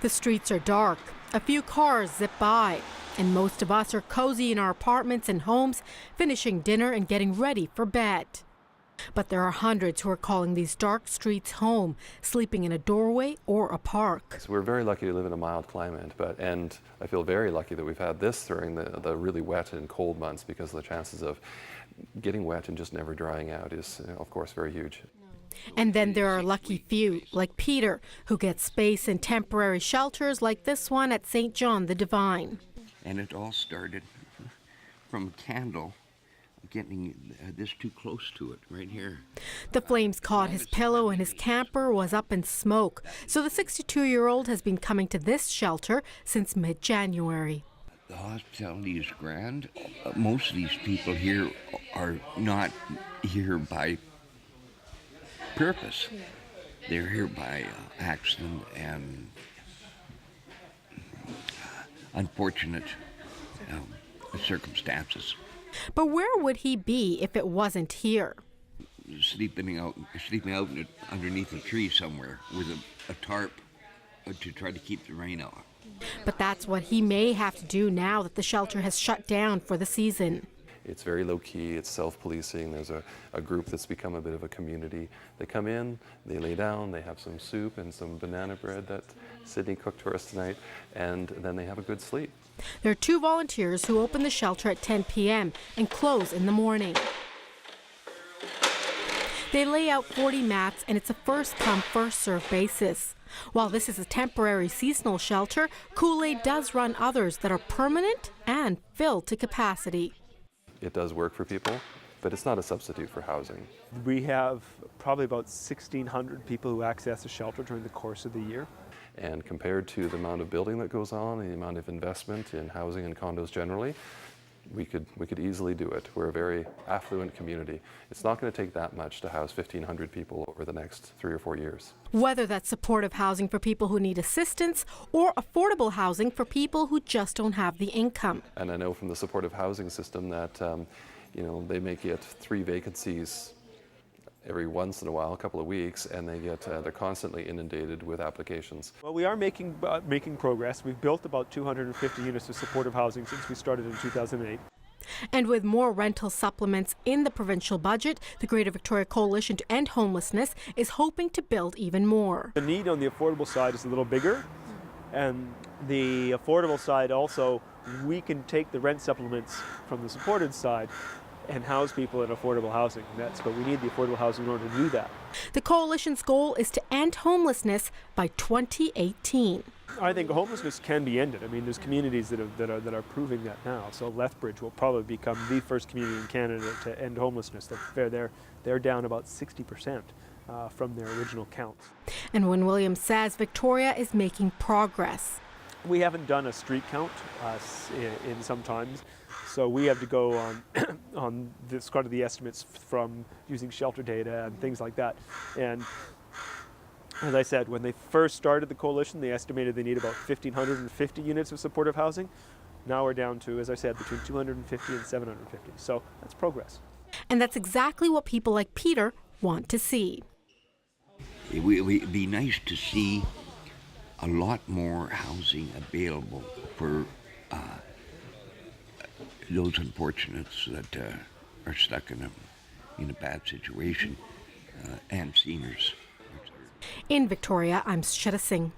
The streets are dark, a few cars zip by, and most of us are cozy in our apartments and homes, finishing dinner and getting ready for bed. But there are hundreds who are calling these dark streets home, sleeping in a doorway or a park. So we're very lucky to live in a mild climate, and I feel very lucky that we've had this during the really wet and cold months, because the chances of getting wet and just never drying out is, of course, very huge. And then there are lucky few, like Peter, who gets space in temporary shelters like this one at St. John the Divine. And it all started from a candle getting this too close to it right here. The flames caught his pillow and his camper was up in smoke. So the 62-year-old has been coming to this shelter since mid-January. The hospitality is grand. Most of these people here are not here by purpose. They're here by accident and unfortunate circumstances. But where would he be if it wasn't here? Sleeping out underneath a tree somewhere with a tarp to try to keep the rain out. But that's what he may have to do now that the shelter has shut down for the season. It's very low-key, it's self-policing. There's a group that's become a bit of a community. They come in, they lay down, they have some soup and some banana bread that Sydney cooked for us tonight, and then they have a good sleep. There are 2 volunteers who open the shelter at 10 p.m. and close in the morning. They lay out 40 mats, and it's a first-come, first-served basis. While this is a temporary seasonal shelter, Kool-Aid does run others that are permanent and filled to capacity. It does work for people, but it's not a substitute for housing. We have probably about 1,600 people who access the shelter during the course of the year. And compared to the amount of building that goes on and the amount of investment in housing and condos generally, we could easily do it. We're a very affluent community. It's not going to take that much to house 1,500 people over the next 3 or 4 years. Whether that's supportive housing for people who need assistance or affordable housing for people who just don't have the income. And I know from the supportive housing system that they may get 3 vacancies every once in a while, a couple of weeks, and they're constantly inundated with applications. Well, we are making progress. We've built about 250 units of supportive housing since we started in 2008. And with more rental supplements in the provincial budget, the Greater Victoria Coalition to End Homelessness is hoping to build even more. The need on the affordable side is a little bigger, and the affordable side also, we can take the rent supplements from the supported side and house people in affordable housing. But we need the affordable housing in order to do that. The coalition's goal is to end homelessness by 2018. I think homelessness can be ended. I mean, there's communities that are proving that now. So Lethbridge will probably become the first community in Canada to end homelessness. They're down about 60% from their original counts. And when Williams says Victoria is making progress. We haven't done a street count in some times. So we have to go on this kind of the estimates from using shelter data and things like that. And as I said, when they first started the coalition, they estimated they need about 1,550 units of supportive housing. Now we're down to, as I said, between 250 and 750. So that's progress. And that's exactly what people like Peter want to see. It would be nice to see a lot more housing available for those unfortunates that are stuck in a bad situation, and seniors. In Victoria, I'm Sucheta Singh.